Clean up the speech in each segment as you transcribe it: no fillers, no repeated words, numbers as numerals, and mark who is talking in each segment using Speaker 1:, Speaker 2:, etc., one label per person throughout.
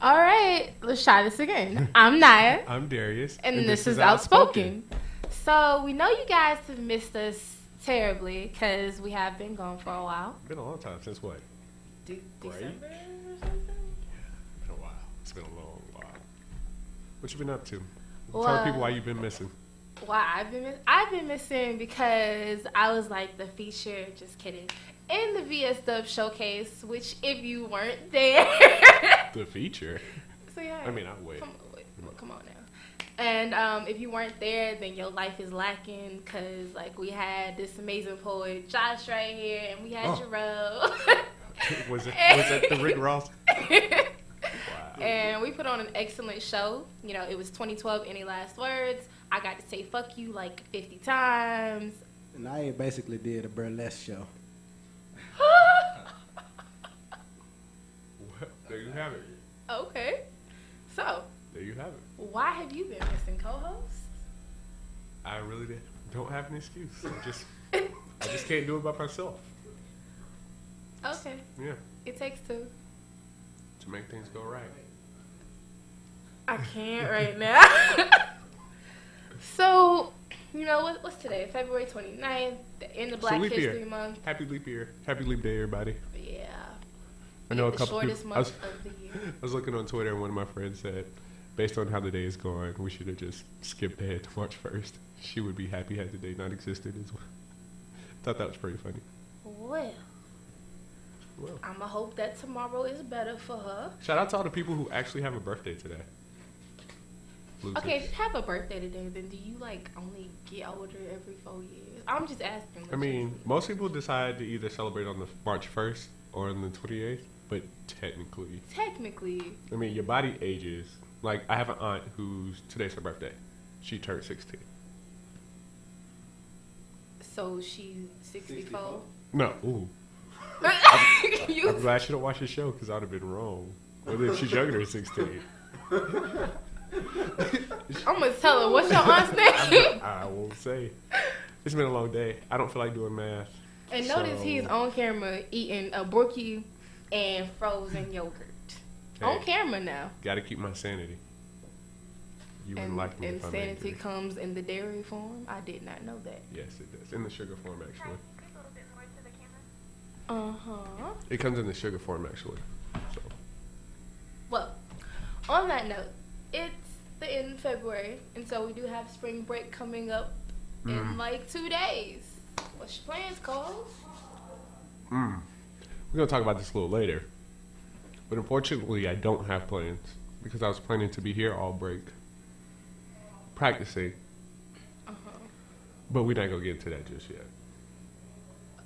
Speaker 1: All right, let's try this again. I'm Naya.
Speaker 2: I'm Darius.
Speaker 1: And this is Outspoken. So we know you guys have missed us terribly because we have been gone for a while.
Speaker 2: Been a long time. Since what?
Speaker 1: December or something?
Speaker 2: Yeah, been a while. It's been a long while. What you been up to?
Speaker 1: Well,
Speaker 2: Tell people why you've been missing.
Speaker 1: Why I've been missing because I was like the feature, just kidding, in the VS Dub showcase, which if you weren't there.
Speaker 2: The feature?
Speaker 1: So yeah.
Speaker 2: I mean, I'll wait.
Speaker 1: Come on now. And if you weren't there, then your life is lacking because, like, we had this amazing poet, Josh, right here, and we had Jarrell.
Speaker 2: Was that the Rick Ross? Wow.
Speaker 1: And we put on an excellent show. You know, it was 2012, Any Last Words. I got to say fuck you like 50 times.
Speaker 3: And I basically did a burlesque show.
Speaker 2: Well, there you have it.
Speaker 1: Okay. So,
Speaker 2: there you have it.
Speaker 1: Why have you been missing co-hosts?
Speaker 2: I really don't have an excuse. I just can't do it by myself.
Speaker 1: Okay.
Speaker 2: Yeah.
Speaker 1: It takes two.
Speaker 2: To make things go right.
Speaker 1: I can't right now. So, you know, what's today? February 29th, the end of Black History Month.
Speaker 2: Happy leap year. Happy leap day, everybody.
Speaker 1: Yeah.
Speaker 2: I know
Speaker 1: the
Speaker 2: a couple
Speaker 1: shortest
Speaker 2: people,
Speaker 1: month of the year.
Speaker 2: I was looking on Twitter and one of my friends said, based on how the day is going, we should have just skipped ahead to March 1st. She would be happy had the day not existed as well. Thought that was pretty funny.
Speaker 1: Well, I'ma hope that tomorrow is better for her.
Speaker 2: Shout out to all the people who actually have a birthday today. Losers.
Speaker 1: Okay, if you have a birthday today, then do you like only get older every 4 years? I'm just asking.
Speaker 2: I mean, most people decide to either celebrate on the March 1st or on the 28th, but technically, I mean, your body ages. Like, I have an aunt who's today's her birthday. She turned 16.
Speaker 1: So she's 64?
Speaker 2: No, ooh. I'm glad she don't watch the show because I'd have been wrong. What if she's younger than 16?
Speaker 1: I'm going to tell her. What's your aunt's name?
Speaker 2: I won't say. It's been a long day. I don't feel like doing math.
Speaker 1: And notice he's on camera eating a brookie and frozen yogurt. Hey, on camera now.
Speaker 2: Got to keep my sanity. You wouldn't like me if I made
Speaker 1: sanity comes in the dairy form? I did not know that.
Speaker 2: Yes, it does. In the sugar form, actually.
Speaker 1: Uh-huh.
Speaker 2: It comes in the sugar form, actually. So.
Speaker 1: Well, on that note, it's the end of February, and so we do have spring break coming up in like 2 days. What's your plans, Cole?
Speaker 2: We're going to talk about this a little later. But unfortunately, I don't have plans because I was planning to be here all break practicing. But we're not going to get into that just yet.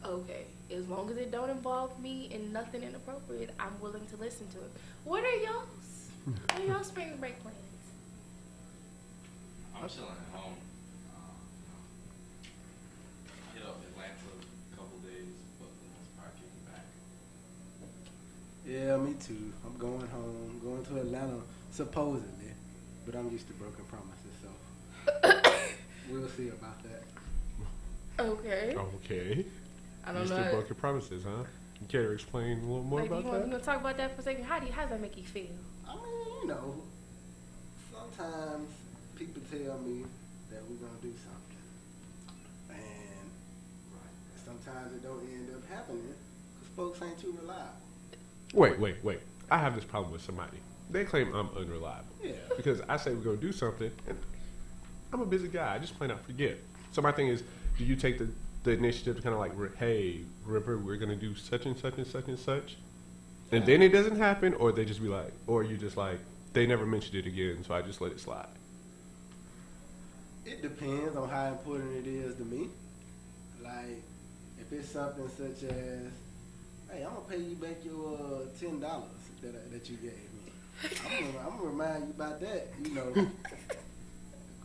Speaker 1: Okay. As long as it don't involve me and nothing inappropriate, I'm willing to listen to it. What are y'all's? What are y'all spring break plans?
Speaker 4: I'm chilling at home. Hit up Atlanta a couple days, but for the most part, getting back.
Speaker 3: Yeah, me too. I'm going home. I'm going to Atlanta, supposedly. But I'm used to broken promises, so we'll see about that.
Speaker 1: Okay.
Speaker 2: Okay.
Speaker 1: I don't
Speaker 2: know.
Speaker 1: know.
Speaker 2: Broken promises, huh? You care to explain a little more about that?
Speaker 1: You want to talk about that for a second? How does that make you feel?
Speaker 3: I mean, you know, sometimes people tell me that we're going to do something. And sometimes it don't end up happening because folks ain't too reliable.
Speaker 2: Wait. I have this problem with somebody. They claim I'm unreliable. Yeah. Because I say we're going to do something, and I'm a busy guy. I just plain out forget. So my thing is, do you take the initiative to kind of like, hey, Ripper, we're going to do such and such and such and such? And then it doesn't happen, or they just be like, or you just like, they never mentioned it again, so I just let it slide.
Speaker 3: It depends on how important it is to me. Like, if it's something such as, hey, I'm going to pay you back your $10 that you gave me. I'm going to remind you about that, you know,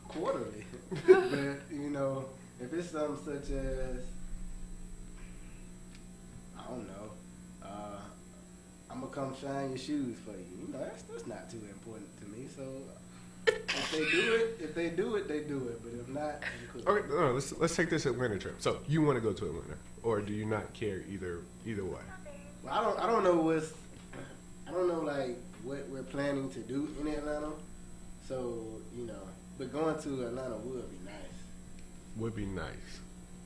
Speaker 3: quarterly. But, you know, if it's something such as, I don't know, I'm going to come shine your shoes for you. You know, that's not too important to me. So if they do it, they do it. But if not, then cool.
Speaker 2: Okay, no, let's take this Atlanta trip. So you want to go to Atlanta, or do you not care either way?
Speaker 3: Well, I don't know like what we're planning to do in Atlanta. So, you know, but going to Atlanta would be nice.
Speaker 2: Would be nice.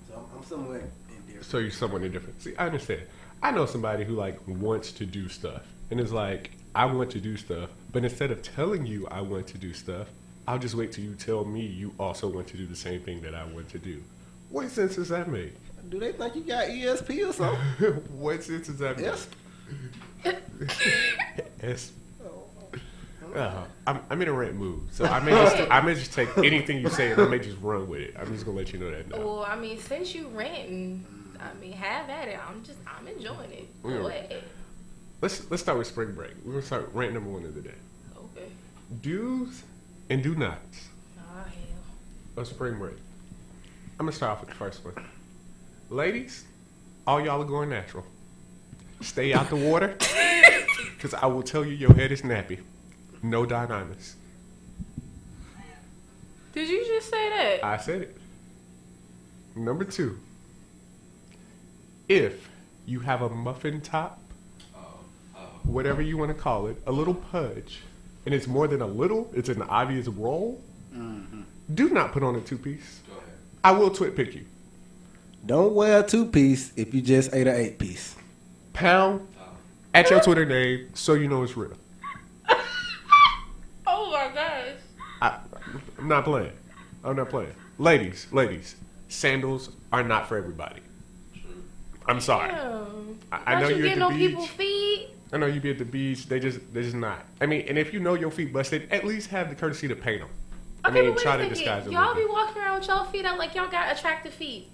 Speaker 3: So I'm somewhat indifferent.
Speaker 2: So you're somewhat indifferent. See, I understand. I know somebody who like wants to do stuff, and it's like, I want to do stuff, but instead of telling you I want to do stuff, I'll just wait till you tell me you also want to do the same thing that I want to do. What sense does that make?
Speaker 3: Do they think you got ESP or something?
Speaker 2: What sense does that make?
Speaker 3: Yes.
Speaker 2: Yes. I'm in a rant mood, so I may just take anything you say and I may just run with it. I'm just gonna let you know that now.
Speaker 1: Well, I mean, since you ranting, I mean, have at it. I'm enjoying it. Go ahead.
Speaker 2: Let's start with spring break. We're gonna start rant number 1 of the day.
Speaker 1: Okay.
Speaker 2: Do's and do nots
Speaker 1: Oh hell.
Speaker 2: of spring break. I'm gonna start off with the first one. Ladies, all y'all are going natural. Stay out the water, because I will tell you your head is nappy. No dynamis.
Speaker 1: Did you just say that?
Speaker 2: I said it. Number 2. If you have a muffin top, whatever you want to call it, a little pudge, and it's more than a little, it's an obvious roll, do not put on a 2-piece.
Speaker 4: Go ahead.
Speaker 2: I will twit pick you.
Speaker 3: Don't wear a 2-piece if you just ate an 8-piece.
Speaker 2: Pound at your Twitter name so you know it's real.
Speaker 1: Oh my gosh.
Speaker 2: I'm not playing. I'm not playing. Ladies, sandals are not for everybody.
Speaker 4: True.
Speaker 2: I'm sorry.
Speaker 1: Damn.
Speaker 2: I know
Speaker 1: you
Speaker 2: you're at
Speaker 1: getting
Speaker 2: the
Speaker 1: on
Speaker 2: beach.
Speaker 1: people's feet.
Speaker 2: I know you be at the beach. They're just not. I mean, and if you know your feet busted, at least have the courtesy to paint them. I
Speaker 1: Okay,
Speaker 2: mean,
Speaker 1: but
Speaker 2: try
Speaker 1: wait
Speaker 2: to
Speaker 1: a
Speaker 2: disguise
Speaker 1: second.
Speaker 2: it.
Speaker 1: Y'all be walking around with y'all feet out like y'all got attractive feet.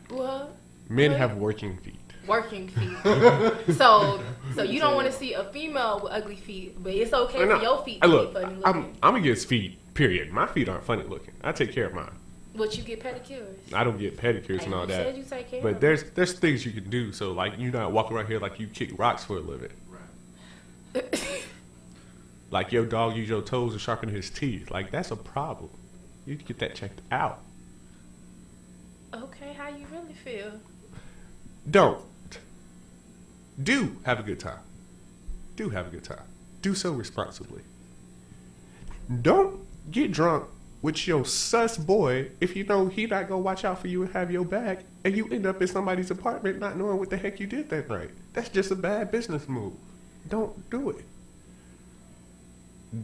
Speaker 1: What?
Speaker 2: Men
Speaker 1: What?
Speaker 2: have working feet.
Speaker 1: Working feet. so you don't want to see a female with ugly feet, but it's okay for your feet to
Speaker 2: Look,
Speaker 1: be funny
Speaker 2: I'm
Speaker 1: looking.
Speaker 2: against feet. Period. My feet aren't funny looking. I take care of mine.
Speaker 1: But you get pedicures.
Speaker 2: I don't get pedicures and all
Speaker 1: you
Speaker 2: that.
Speaker 1: said you take care
Speaker 2: But
Speaker 1: of
Speaker 2: there's things you can do. So like you're not walking around here like you kick rocks for a living.
Speaker 4: Right.
Speaker 2: Like your dog use your toes to sharpen his teeth. Like that's a problem. You need to get that checked out.
Speaker 1: Okay, how you really feel?
Speaker 2: Don't. Do have a good time. Do have a good time. Do so responsibly. Don't get drunk with your sus boy if you know he not gonna watch out for you and have your back, and you end up in somebody's apartment not knowing what the heck you did that night. That's just a bad business move. Don't do it.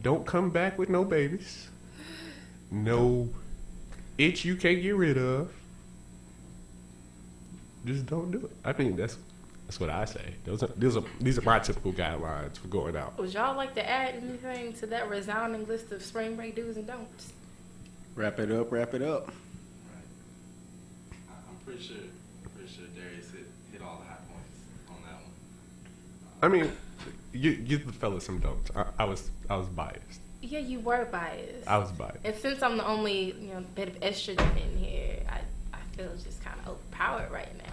Speaker 2: Don't come back with no babies. No itch you can't get rid of. Just don't do it. I mean, that's what I say. These are my typical guidelines for going out.
Speaker 1: Would y'all like to add anything to that resounding list of spring break do's and don'ts?
Speaker 3: Wrap it up.
Speaker 4: Right. I'm pretty sure Darius hit all the high points on that one.
Speaker 2: I mean, give the fellas some don'ts. I was biased.
Speaker 1: Yeah, you were biased.
Speaker 2: I was biased.
Speaker 1: And since I'm the only bit of estrogen in here, I feel just kind of overpowered right now.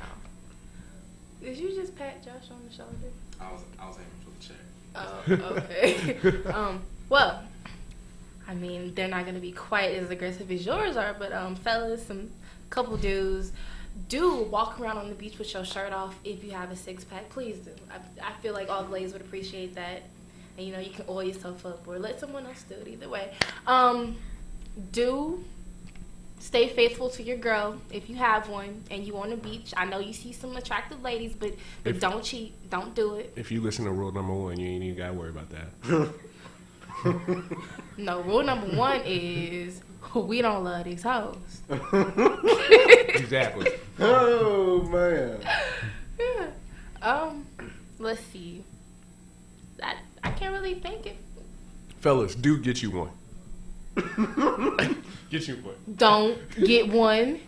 Speaker 1: Did you just pat Josh on the shoulder?
Speaker 4: I was aiming for the chair.
Speaker 1: Oh, okay. Well, I mean, they're not gonna be quite as aggressive as yours are, but fellas, couple dudes, do walk around on the beach with your shirt off if you have a 6-pack. Please do. I feel like all the ladies would appreciate that, and you can oil yourself up or let someone else do it. Either way, do stay faithful to your girl if you have one and you on the beach. I know you see some attractive ladies, but don't cheat. Don't do it.
Speaker 2: If you listen to rule number 1, you ain't even gotta worry about that.
Speaker 1: No, rule number 1 is we don't love these hoes.
Speaker 2: Exactly.
Speaker 3: Oh man.
Speaker 1: Yeah. Let's see. I can't really think it.
Speaker 2: Fellas, do get you one. Get you one.
Speaker 1: Don't get one.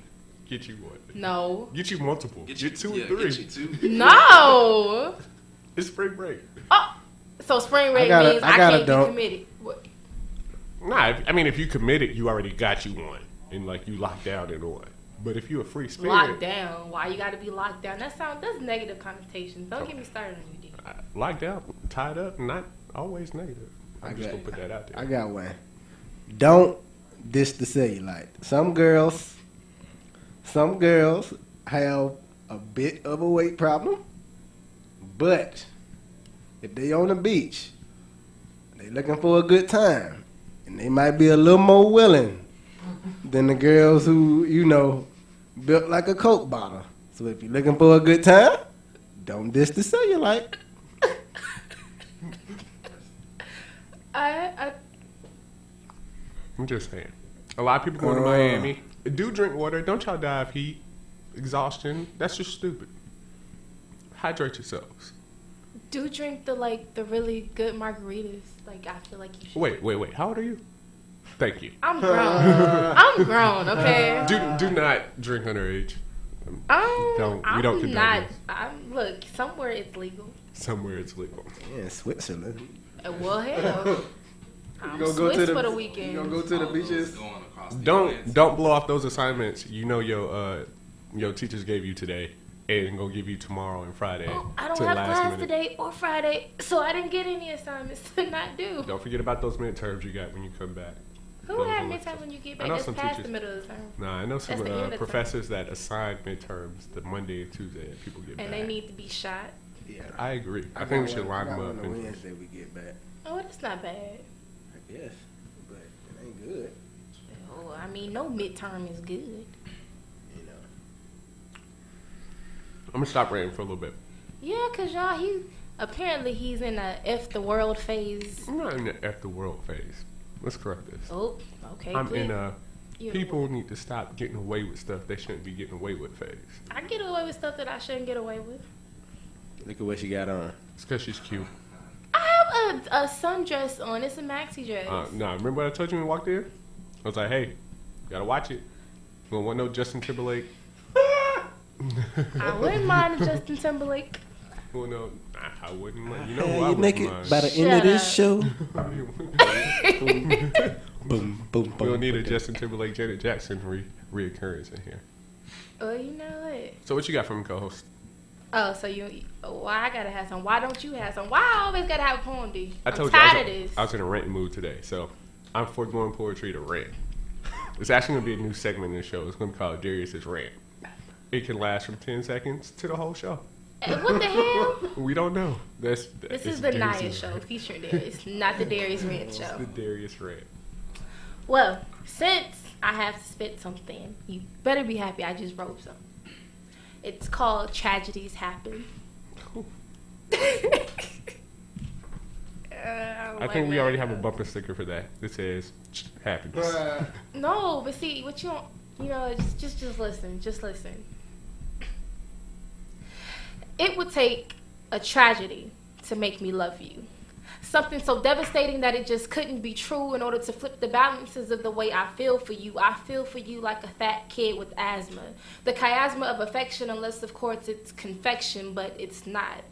Speaker 2: Get you one.
Speaker 1: No.
Speaker 2: Get you multiple. Get 2 or 3.
Speaker 4: Get you 2.
Speaker 1: No.
Speaker 2: It's spring break.
Speaker 1: Oh, so spring break means I can't be committed. What?
Speaker 2: Nah, I mean, if you committed, you already got you one. And, you locked down and on. But if you're a free spirit...
Speaker 1: Locked down? Why you got to be locked down? That's negative connotations. Don't get me started on you, D.
Speaker 2: Locked down, tied up, not always negative. I'm just going to put that out there.
Speaker 3: I got one. Don't dish the cellulite. Some girls have a bit of a weight problem, but if they on the beach, they looking for a good time, and they might be a little more willing than the girls who, you know, built like a Coke bottle. So if you're looking for a good time, don't diss the cellulite.
Speaker 2: I'm just saying. A lot of people go to Miami. Do drink water. Don't y'all die of heat, exhaustion. That's just stupid. Hydrate yourselves.
Speaker 1: Do drink the really good margaritas. Like, I feel like you should.
Speaker 2: Wait. How old are you? Thank you.
Speaker 1: I'm grown. I'm grown. Okay.
Speaker 2: Do not drink underage. We don't condone
Speaker 1: not.
Speaker 2: this.
Speaker 1: Look, somewhere it's legal.
Speaker 2: Somewhere it's legal.
Speaker 3: Yeah, Switzerland.
Speaker 1: Well, hell. I'm Swiss for the weekend.
Speaker 3: You gonna go to the beaches?
Speaker 2: Don't blow off those assignments. You know your teachers gave you today and gonna give you tomorrow and Friday.
Speaker 1: Oh, I don't have class today or Friday, so I didn't get any assignments to not do.
Speaker 2: Don't forget about those midterms you got when you come back.
Speaker 1: Who had midterms when you get back? That's past the middle of the term.
Speaker 2: Nah, I know some professors that assign midterms the Monday and Tuesday that people get back.
Speaker 1: And they need to be shot.
Speaker 3: Yeah,
Speaker 2: I agree. I think we should line them up.
Speaker 3: On Wednesday we get back.
Speaker 1: Oh, that's not bad.
Speaker 3: I guess, but it ain't good.
Speaker 1: Oh, I mean, no midterm is good.
Speaker 3: You know.
Speaker 2: I'm gonna stop ranting for a little bit.
Speaker 1: Yeah, cause y'all, he's in a F the world phase.
Speaker 2: I'm not in the F the world phase. Let's correct this.
Speaker 1: Oh, okay.
Speaker 2: I'm in a people need to stop getting away with stuff they shouldn't be getting away with phase.
Speaker 1: I get away with stuff that I shouldn't get away with.
Speaker 3: Look at what she got on.
Speaker 2: It's because she's cute.
Speaker 1: I have a sundress on. It's a maxi dress.
Speaker 2: Nah, remember what I told you when we walked in? I was like, hey, you gotta watch it. You don't want no Justin Timberlake.
Speaker 1: I wouldn't mind a Justin Timberlake.
Speaker 2: Well, no, I wouldn't mind. You know who I
Speaker 3: you
Speaker 2: wouldn't
Speaker 3: naked
Speaker 2: mind.
Speaker 3: by the end of this show. boom.
Speaker 2: We don't need a Justin Timberlake, Janet Jackson reoccurrence in here.
Speaker 1: Well, you know what?
Speaker 2: So what you got from me, co-host?
Speaker 1: Oh, so why I gotta have some? Why don't you have some? Why I always gotta have a poem, D?
Speaker 2: I'm
Speaker 1: tired of this.
Speaker 2: I was in a ranting mood today, so I'm foregoing poetry to rant. It's actually gonna be a new segment in the show. It's gonna be called Darius's Rant. It can last from 10 seconds to the whole show.
Speaker 1: What the hell?
Speaker 2: We don't know.
Speaker 1: This is the Naya show featuring Darius, not the Darius Rant show.
Speaker 2: It's the Darius Rant.
Speaker 1: Well, since I have to spit something, you better be happy I just wrote something. It's called Tragedies Happen.
Speaker 2: I think we already have a bumper sticker for that. It says happiness.
Speaker 1: No, but see, what you don't, just listen. Just listen. It would take a tragedy to make me love you. Something so devastating that it just couldn't be true in order to flip the balances of the way I feel for you. I feel for you like a fat kid with asthma. The chiasma of affection, unless of course it's confection, but it's not.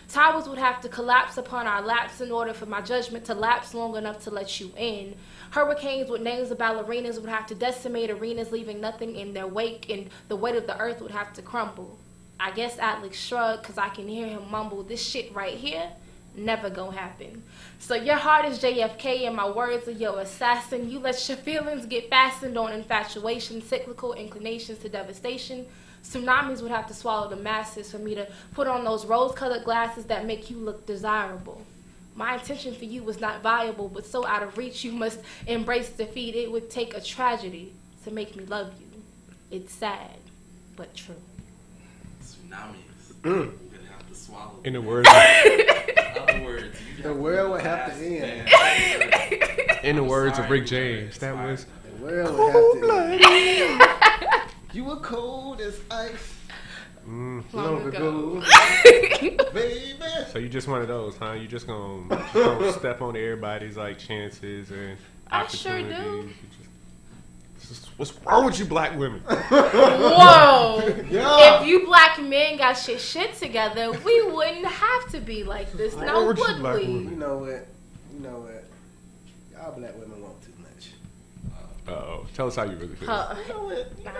Speaker 1: Towers would have to collapse upon our laps in order for my judgment to lapse long enough to let you in. Hurricanes with names of ballerinas would have to decimate arenas, leaving nothing in their wake, and the weight of the earth would have to crumble. I guess Alex shrugged, cause I can hear him mumble, this shit right here never gonna happen. So your heart is JFK and my words are your assassin. You let your feelings get fastened on infatuation, cyclical inclinations to devastation. Tsunamis would have to swallow the masses for me to put on those rose-colored glasses that make you look desirable. My intention for you was not viable, but so out of reach you must embrace defeat. It would take a tragedy to make me love you. It's sad, but true.
Speaker 4: Tsunamis. You're gonna have to swallow.
Speaker 2: In the words
Speaker 3: the world would have to end.
Speaker 2: In the words of Rick James, that was
Speaker 3: the world would have to end. You were cold as ice. Long ago. Baby.
Speaker 2: So you just one of those, huh? You just gonna step on everybody's chances and opportunities.
Speaker 1: I sure do.
Speaker 2: What's wrong with you black women?
Speaker 1: Whoa!
Speaker 3: Yeah.
Speaker 1: If you black men got shit together, we wouldn't have to be like this. Now would we?
Speaker 3: You know what? Y'all black women want too much.
Speaker 2: Uh-oh. Tell us how you really feel.
Speaker 1: I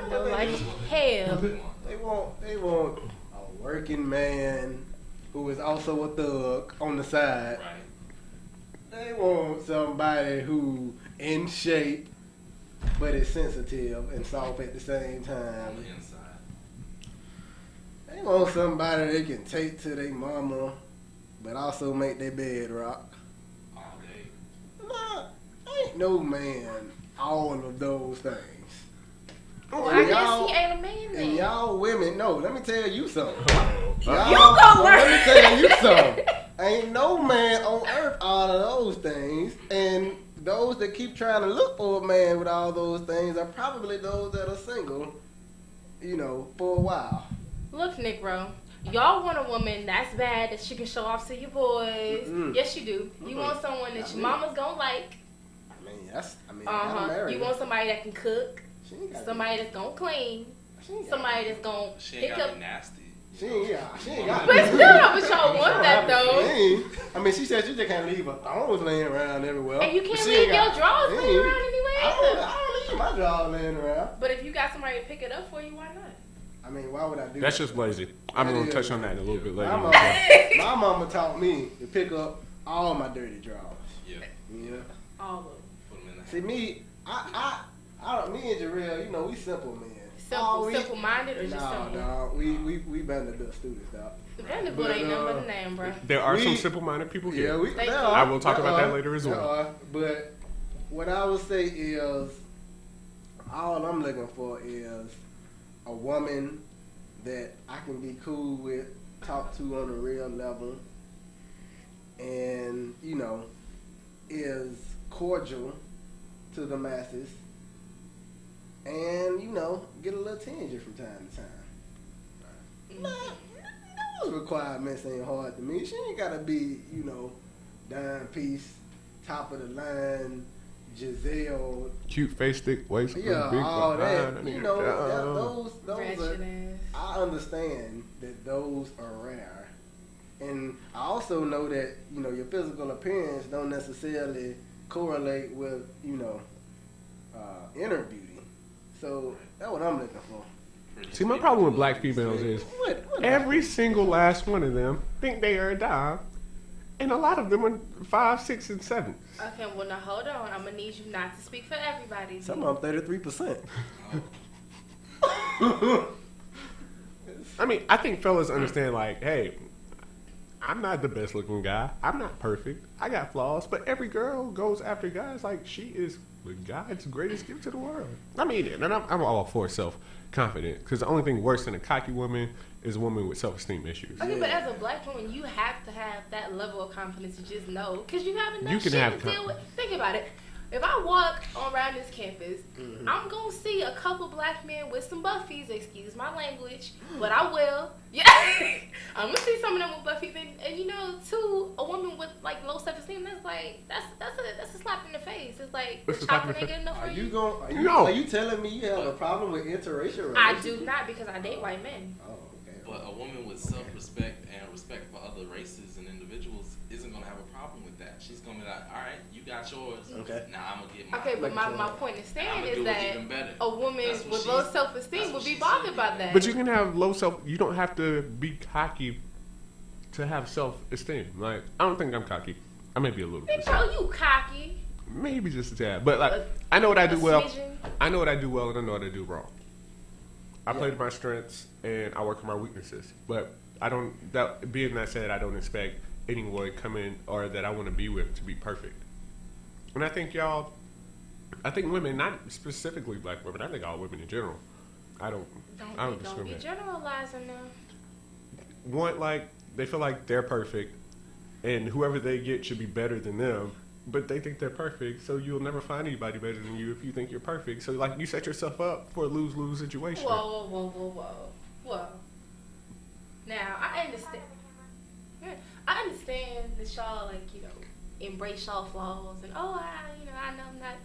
Speaker 1: know like hell.
Speaker 3: They want a working man who is also a thug on the side.
Speaker 4: Right.
Speaker 3: They want somebody who in shape but is sensitive and soft at the same time. They want somebody they can take to their mama but also make their bed rock.
Speaker 4: All day.
Speaker 3: Nah, ain't no man all of those things.
Speaker 1: Well, I guess he ain't a man then.
Speaker 3: And y'all women, no, let me tell you something.
Speaker 1: Let
Speaker 3: me tell you something. Ain't no man on earth all of those things. And those that keep trying to look for a man with all those things are probably those that are single, for a while.
Speaker 1: Look, Negro, y'all want a woman that's bad that she can show off to your boys. Mm-mm. Yes, you do. You want someone that your mama's gonna like.
Speaker 3: I'm married.
Speaker 1: You want somebody that can cook. Somebody that's gonna clean. Somebody that's gonna pick up.
Speaker 4: Nasty.
Speaker 3: She ain't got.
Speaker 1: But still, y'all want that though.
Speaker 3: She said you just can't leave her thongs laying around everywhere.
Speaker 1: And you can't leave your drawers laying around anyway.
Speaker 3: I don't leave my drawers laying around.
Speaker 1: But if you got somebody to pick it up for you, why not?
Speaker 3: Why would I do that?
Speaker 2: That's just lazy. I'm going to touch on that in a little bit later.
Speaker 3: My mama taught me to pick up all my dirty drawers.
Speaker 4: Yeah.
Speaker 1: All of them.
Speaker 3: See, me and Jarrell, we simple men.
Speaker 1: Simple-minded or just simple?
Speaker 3: No, we Vanderbilt students, dog.
Speaker 1: Vanderbilt ain't nothing but a name, bro.
Speaker 2: There are some simple-minded people here.
Speaker 3: Yeah,
Speaker 2: I will talk about that later as well.
Speaker 3: But what I would say is, all I'm looking for is a woman that I can be cool with, talk to on a real level, and, is cordial to the masses, and, get a little tinge from time to time. Those requirements ain't hard to me. She ain't got to be, dime piece, top of the line, Giselle.
Speaker 2: Cute face, thick waist, big
Speaker 3: all that.
Speaker 2: behind.
Speaker 3: Those are, I understand that those are rare. And I also know that, your physical appearance don't necessarily correlate with, inner beauty. So that's what I'm looking for.
Speaker 2: See, my problem with black females is every single last one of them think they are a dime, and a lot of them are 5, 6, and 7.
Speaker 1: Okay, well now hold on. I'm gonna need you not to speak for everybody.
Speaker 3: Some of them 33%.
Speaker 2: I think fellas understand, like, hey, I'm not the best looking guy. I'm not perfect. I got flaws, but every girl goes after guys like she is God's greatest gift to the world. And I'm all for self-confidence, because the only thing worse than a cocky woman is a woman with self-esteem issues.
Speaker 1: Okay, but as a black woman, you have to have that level of confidence to just know, because you have enough
Speaker 2: shit
Speaker 1: to deal with. Think about it. If I walk around this campus, I'm going to see a couple black men with some buffies, excuse my language, but I will. Yeah. I'm going to see some of them with buffies, and too, a woman with, like, low self-esteem, that's a slap in the face. It's like, the chocolate ain't good enough for you.
Speaker 3: Are you telling me you have a problem with interracial relations?
Speaker 1: I do not, because I date white men.
Speaker 3: Oh, okay.
Speaker 4: But a woman with self-respect and respect for other races and individuals isn't going to have a problem with that. She's going to be like, all right, you got yours.
Speaker 3: Okay.
Speaker 4: Now I'm going to get mine.
Speaker 1: Okay, but my point is saying is that a woman with
Speaker 4: low
Speaker 1: low self-esteem would be bothered by that.
Speaker 2: But you can have low you don't have to be cocky to have self-esteem. Like, I don't think I'm cocky. I may be a little bit.
Speaker 1: You cocky.
Speaker 2: Maybe just a tad. But, like, I know what I do well. I know what I do well, and I know what I do wrong. I play to my strengths, and I work on my weaknesses. But being that said, I don't expect anyone coming or that I want to be with to be perfect. And I think women, not specifically black women, I think all women in general. I don't discriminate.
Speaker 1: Don't be generalizing them.
Speaker 2: They feel like they're perfect, and whoever they get should be better than them. But they think they're perfect, so you'll never find anybody better than you if you think you're perfect. So, like, you set yourself up for a lose-lose situation.
Speaker 1: Whoa. Now, I understand. I understand that y'all, embrace y'all flaws and, I know I'm not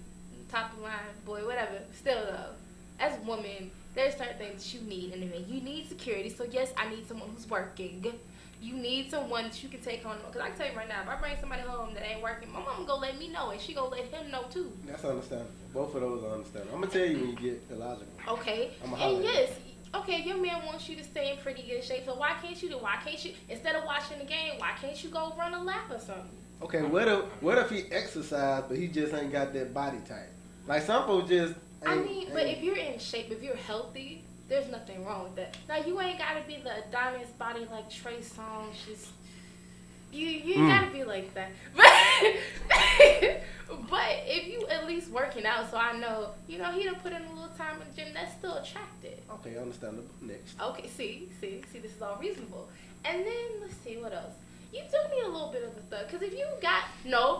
Speaker 1: top of the line, boy, whatever. Still, though, as a woman, there's certain things that you need in a man. You need security, so yes, I need someone who's working. You need someone that you can take on. Because I can tell you right now, if I bring somebody home that ain't working, my mama gonna let me know, and she gonna let him know too.
Speaker 3: That's understandable. Both of those are understandable. I'm gonna tell you when you get illogical.
Speaker 1: Okay. And yes, okay, your man wants you to stay in pretty good shape, so why can't you instead of watching the game, why can't you go run a lap or something?
Speaker 3: Okay, what if he exercised, but he just ain't got that body type? Like, some folks just
Speaker 1: but if you're in shape, if you're healthy, there's nothing wrong with that. Now, you ain't got to be the Adonis body like Trey Songz, just, You gotta be like that. But if you at least working out, so I know, he done put in a little time in the gym, that's still attractive.
Speaker 3: Okay, understandable. Next.
Speaker 1: Okay, see, this is all reasonable. And then, let's see, what else? You do need a little bit of a thug, because if you got, no,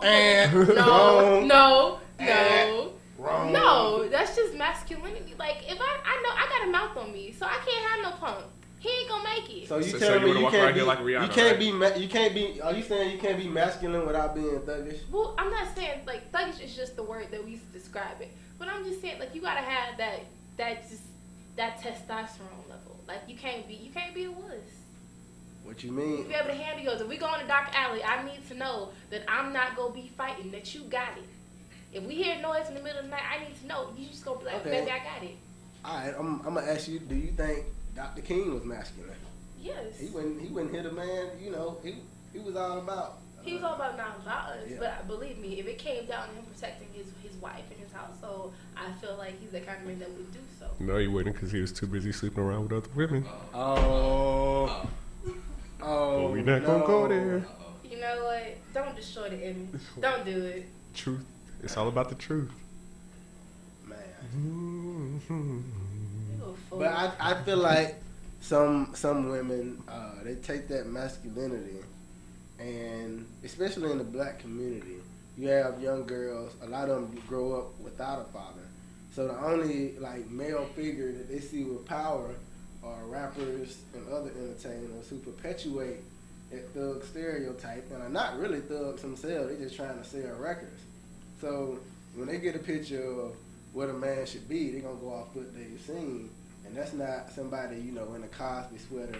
Speaker 3: Wrong.
Speaker 1: no, that's just masculinity. Like, if I know I got a mouth on me, so I can't have no punk. He ain't gonna make it.
Speaker 3: So
Speaker 2: So
Speaker 3: telling
Speaker 2: you
Speaker 3: me
Speaker 2: wanna
Speaker 3: you
Speaker 2: walk
Speaker 3: can't
Speaker 2: around
Speaker 3: be,
Speaker 2: here like Rihanna,
Speaker 3: you can't
Speaker 2: right?
Speaker 3: be, you can't be, are you saying you can't be masculine without being thuggish?
Speaker 1: Well, I'm not saying, like, thuggish is just the word that we use to describe it. But I'm just saying, like, you gotta have that testosterone level. Like, you can't be a wuss.
Speaker 3: What you mean?
Speaker 1: You be able to handle yours. If we go in a dark alley, I need to know that I'm not gonna be fighting, that you got it. If we hear noise in the middle of the night, I need to know. You just gonna be like,
Speaker 3: Okay.
Speaker 1: baby, I got it.
Speaker 3: Alright, I'm gonna ask you, do you think Dr. King was masculine?
Speaker 1: Yes.
Speaker 3: He wouldn't hit a man, he was all about.
Speaker 1: He was all about not about us,
Speaker 3: Yeah.
Speaker 1: but believe me, if it came down to him protecting his wife and his household, I feel like he's the kind of man that would do so.
Speaker 2: No, he wouldn't, because he was too busy sleeping around with other women.
Speaker 3: Oh.
Speaker 2: But we not gonna go there.
Speaker 1: You know what? Don't destroy the image. Don't do it.
Speaker 2: Truth. It's all about the truth.
Speaker 3: Man.
Speaker 1: You a fool.
Speaker 3: But I feel like some women they take that masculinity, and especially in the black community, you have young girls. A lot of them grow up without a father, so the only like male figure that they see with power are rappers and other entertainers who perpetuate that thug stereotype and are not really thugs themselves. They're just trying to sell records. So when they get a picture of what a man should be, they're gonna go off what they've seen. And that's not somebody, in a Cosby sweater,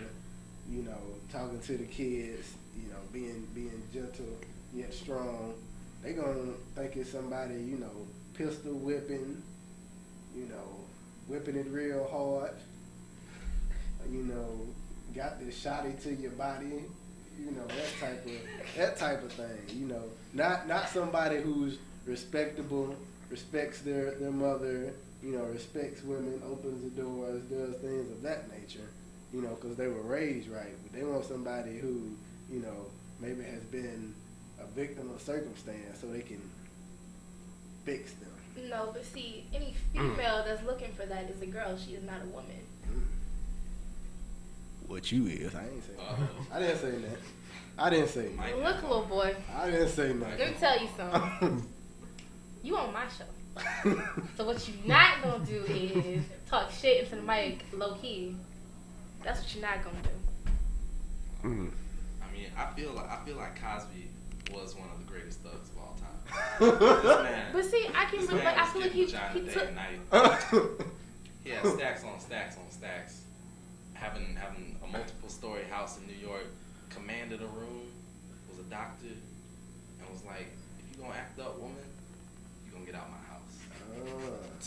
Speaker 3: talking to the kids, being gentle yet strong. They gonna think it's somebody, pistol whipping, whipping it real hard, got this shotty to your body, that type of thing, Not somebody who's respectable, respects their mother, respects women, opens the doors, does things of that nature, because they were raised right. But they want somebody who, maybe has been a victim of circumstance so they can fix them.
Speaker 1: No, but see, any female that's looking for that is a girl. She is not a woman.
Speaker 3: What you is? I ain't saying that. I didn't say that. I didn't say that.
Speaker 1: Look, little boy.
Speaker 3: I didn't say that.
Speaker 1: Let me tell you something. You on my show. So what you not gonna do is talk shit into the mic low key. That's what you're not gonna do.
Speaker 4: I mean, I feel like Cosby was one of the greatest thugs of all time. This man,
Speaker 1: But see, I can relate. I feel like he
Speaker 4: day
Speaker 1: took.
Speaker 4: and night. He had stacks on stacks on stacks. Having a multiple story house in New York, commanded a room, was a doctor, and was like, if you gonna act up, woman, you gonna get out my house.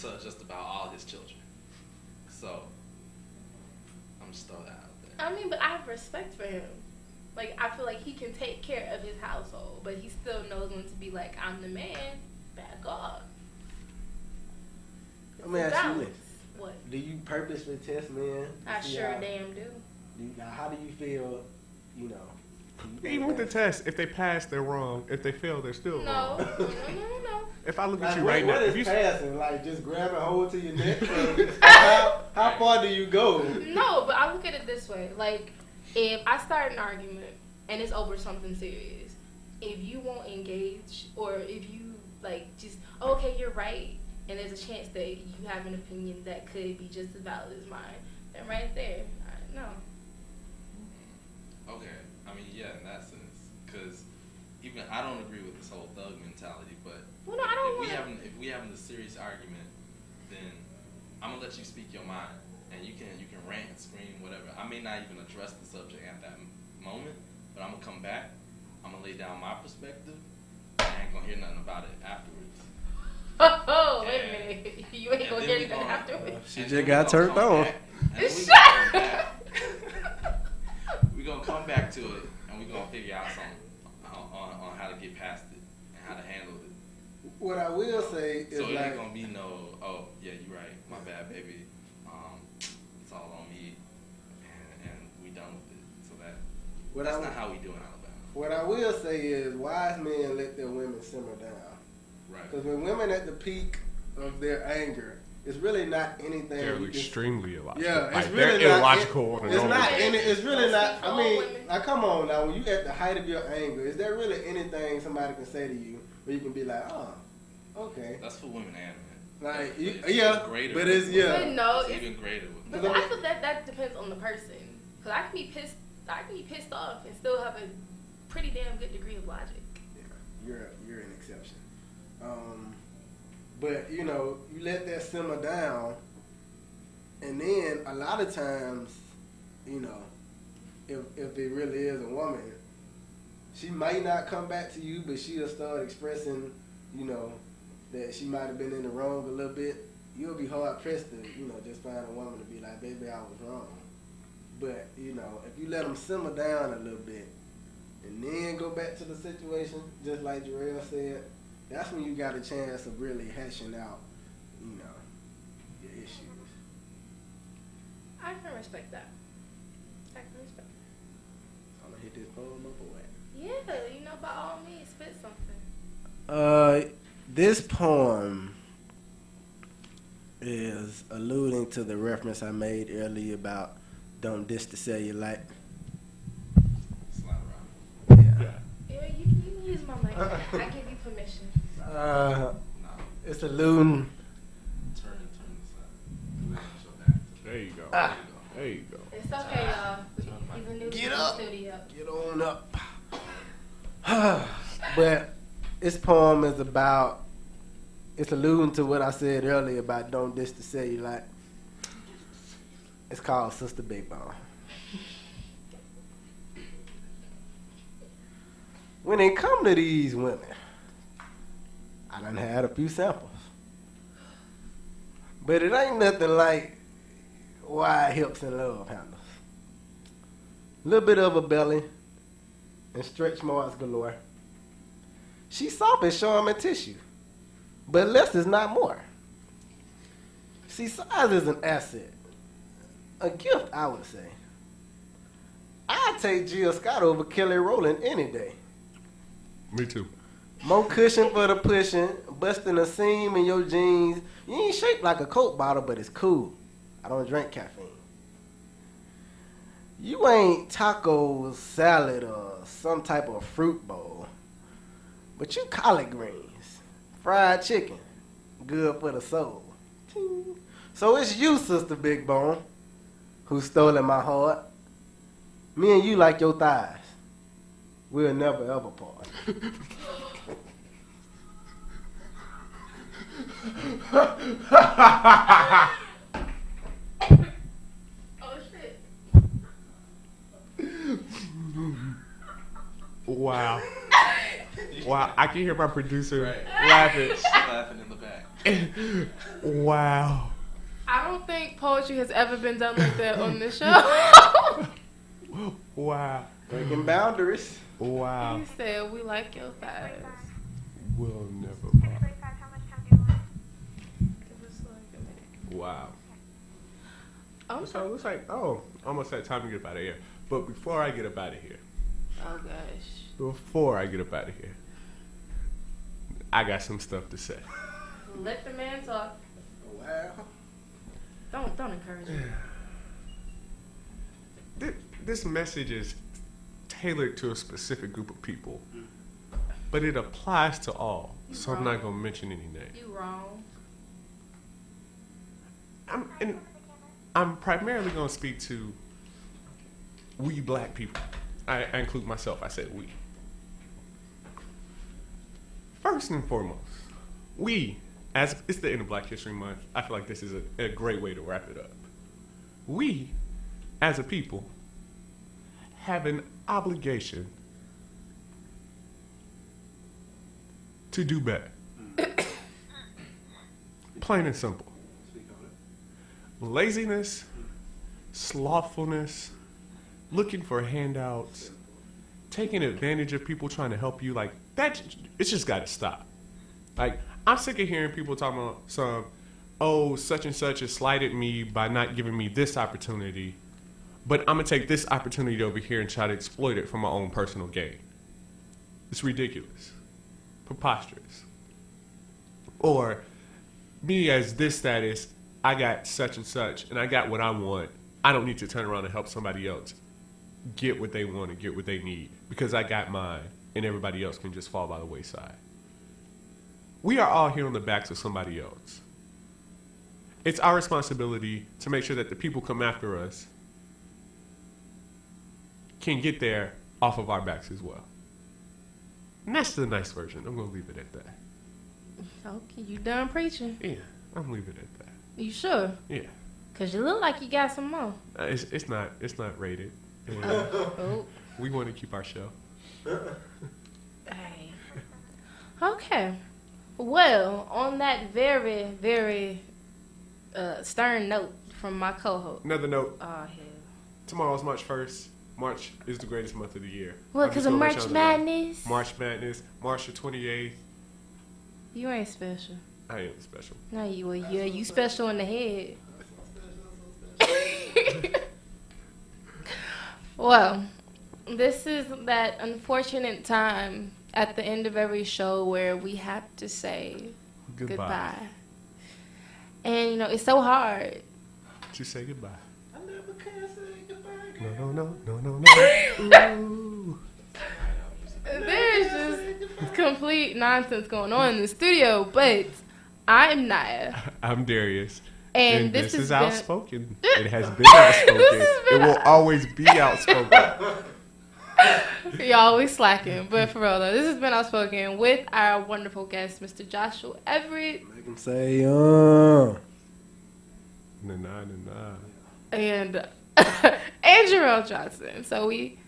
Speaker 4: To just about all his children. So I'm just throwing that out there.
Speaker 1: I mean, but I have respect for him. Like, I feel like he can take care of his household, but he still knows when to be like, I'm the man, back off.
Speaker 3: Let me ask you this.
Speaker 1: What?
Speaker 3: Do you purposely test men?
Speaker 1: I sure damn do.
Speaker 3: Now, how do you feel,
Speaker 2: Even with the test, if they pass, they're wrong. If they fail, they're still wrong.
Speaker 1: No.
Speaker 2: If I look
Speaker 3: like,
Speaker 2: at you right now,
Speaker 3: what
Speaker 2: if
Speaker 3: is
Speaker 2: you
Speaker 3: passing? Like, just grab a hold to your neck? How far do you go?
Speaker 1: No, but I look at it this way. Like, if I start an argument and it's over something serious, if you won't engage, or if you, just, okay, you're right, and there's a chance that you have an opinion that could be just as valid as mine, then right there, no.
Speaker 4: Okay, I mean, yeah, in that sense, because even I don't agree with this whole thug mentality, but
Speaker 1: Well, no, I don't
Speaker 4: if we having a serious argument, then I'm gonna let you speak your mind, and you can rant and scream, whatever. I may not even address the subject at that moment, but I'm gonna come back, I'm gonna lay down my perspective, and I ain't gonna hear nothing about it afterwards.
Speaker 1: Oh, wait a minute. You ain't gonna hear anything afterwards.
Speaker 3: She just got turned on.
Speaker 4: We're gonna come back to it, and we're gonna figure out something on how to get past it and how to handle it.
Speaker 3: What I will say is,
Speaker 4: So it
Speaker 3: like,
Speaker 4: ain't gonna be no, oh yeah, you're right, my bad, baby. It's all on me, and we done with it. So that's not how we do in Alabama.
Speaker 3: what I will say is wise men let their women simmer down.
Speaker 4: Right.
Speaker 3: Because when women at the peak of their anger, it's really not anything.
Speaker 2: They're extremely illogical.
Speaker 3: Yeah, it's
Speaker 2: like,
Speaker 3: really
Speaker 2: they're
Speaker 3: not.
Speaker 2: illogical.
Speaker 3: It's not any. It's really not. I mean,
Speaker 1: women.
Speaker 3: like, come on now. When you at the height of your anger, is there really anything somebody can say to you where you can be like, oh, okay?
Speaker 4: That's for women and men.
Speaker 3: Like,
Speaker 4: It's
Speaker 3: yeah,
Speaker 4: greater.
Speaker 3: but it's yeah.
Speaker 1: But no,
Speaker 4: It's
Speaker 1: it's,
Speaker 4: even greater with
Speaker 1: but
Speaker 4: men.
Speaker 1: I feel that depends on the person. Cause I can be pissed off and still have a pretty damn good degree of logic.
Speaker 3: Yeah, you're an exception. But you know, you let that simmer down, and then a lot of times, you know, if it really is a woman, she might not come back to you, but she'll start expressing, you know, that she might have been in the wrong a little bit. You'll be hard pressed to, you know, just find a woman to be like, baby, I was wrong. But you know, if you let them simmer down a little bit, and then go back to the situation, just like Jarrell said, that's when you got a chance of really hashing out, you know, your issues.
Speaker 1: I can respect that. I can respect that.
Speaker 3: I'm gonna hit this poem up or what?
Speaker 1: Yeah, you know, by all means, spit something.
Speaker 3: This poem is alluding to the reference I made earlier about don't diss the cellulite.
Speaker 4: Slide around.
Speaker 3: Yeah.
Speaker 1: Yeah, you can use my mic. I give you permission.
Speaker 4: Nah.
Speaker 3: It's alluding.
Speaker 4: Turn this side. Show back.
Speaker 2: There you go.
Speaker 3: Ah.
Speaker 2: There you go.
Speaker 1: It's okay, y'all. He's a new
Speaker 3: Get up.
Speaker 1: studio.
Speaker 3: Get on up. But this poem is about, it's alluding to what I said earlier about don't diss the cellulite. It's called Sister Big Bone. When it come to these women, I done had a few samples. But it ain't nothing like wide hips and love handles. A little bit of a belly and stretch marks galore. She's soft as charm and tissue, but less is not more. See, size is an asset, a gift, I would say. I'd take Jill Scott over Kelly Rowland any day.
Speaker 2: Me too.
Speaker 3: More cushion for the pushing, busting a seam in your jeans. You ain't shaped like a Coke bottle, but it's cool. I don't drink caffeine. You ain't tacos, salad, or some type of fruit bowl. But you collard greens, fried chicken, good for the soul. So it's you, Sister Big Bone, who's stolen my heart. Me and you like your thighs. We'll never ever part.
Speaker 1: Oh, shit.
Speaker 2: Wow. Wow. I can hear my producer
Speaker 4: Right.
Speaker 2: laughing.
Speaker 4: She's laughing in the back.
Speaker 2: Wow.
Speaker 1: I don't think poetry has ever been done like that on this show.
Speaker 2: Wow.
Speaker 3: Breaking boundaries.
Speaker 2: Wow.
Speaker 1: You said we like your thighs.
Speaker 2: We'll never part.
Speaker 1: Give us like a minute.
Speaker 2: Wow.
Speaker 1: Oh,
Speaker 2: So it looks like, almost that time to get up out of here. But before I get up out of here,
Speaker 1: oh gosh.
Speaker 2: I got some stuff to say.
Speaker 1: Let the man talk.
Speaker 3: Wow.
Speaker 1: Don't encourage him.
Speaker 2: This message is tailored to a specific group of people, but it applies to all. So I'm not gonna mention any names.
Speaker 1: You wrong.
Speaker 2: I'm primarily gonna speak to we black people. I include myself. I said we. First and foremost, as it's the end of Black History Month, I feel like this is a great way to wrap it up. We, as a people, have an obligation to do better. Plain and simple. Laziness, slothfulness, looking for handouts, taking advantage of people trying to help you, like that, it's just got to stop. Like, I'm sick of hearing people talking about such and such has slighted me by not giving me this opportunity, but I'm gonna take this opportunity over here and try to exploit it for my own personal gain. It's ridiculous. Preposterous. Or me as this status, I got such and such, and I got what I want. I don't need to turn around and help somebody else get what they want and get what they need because I got mine, and everybody else can just fall by the wayside. We are all here on the backs of somebody else. It's our responsibility to make sure that the people come after us can get there off of our backs as well. And that's the nice version. I'm going to leave it at that.
Speaker 1: Okay, you done preaching?
Speaker 2: Yeah, I'm leaving it at that.
Speaker 1: You sure?
Speaker 2: Yeah.
Speaker 1: Cause you look like you got some more.
Speaker 2: It's not rated. And
Speaker 1: Oh.
Speaker 2: we want to keep our show.
Speaker 1: Hey. Okay. Well, on that very, very stern note from my co-host.
Speaker 2: Another note.
Speaker 1: Oh hell.
Speaker 2: Tomorrow's March 1st. March is the greatest month of the year.
Speaker 1: What? Cause of March Madness.
Speaker 2: March Madness. March the 28th.
Speaker 1: You ain't special.
Speaker 2: I am special.
Speaker 1: No, you. Well, yeah, you special in the head. Well, this is that unfortunate time at the end of every show where we have to say goodbye. And, you know, it's so hard.
Speaker 2: To say goodbye.
Speaker 3: I never can say goodbye.
Speaker 2: No. Ooh.
Speaker 1: There's just complete nonsense going on in the studio, but I'm Naya.
Speaker 2: I'm Darius.
Speaker 1: And
Speaker 2: this is
Speaker 1: been
Speaker 2: Outspoken. It has been outspoken. It will always be outspoken.
Speaker 1: Y'all always slacking, but for real though, this has been Outspoken with our wonderful guest, Mr. Joshua Everett.
Speaker 3: Make him say,
Speaker 2: Nah.
Speaker 1: And Jerome Johnson. So we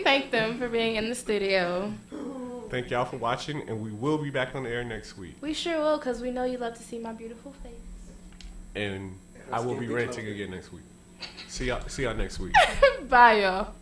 Speaker 1: thank them for being in the studio.
Speaker 2: Thank y'all for watching, and we will be back on the air next week.
Speaker 1: We sure will, because we know you love to see my beautiful face.
Speaker 2: And I will be ranting again next week. See y'all next week.
Speaker 1: Bye, y'all.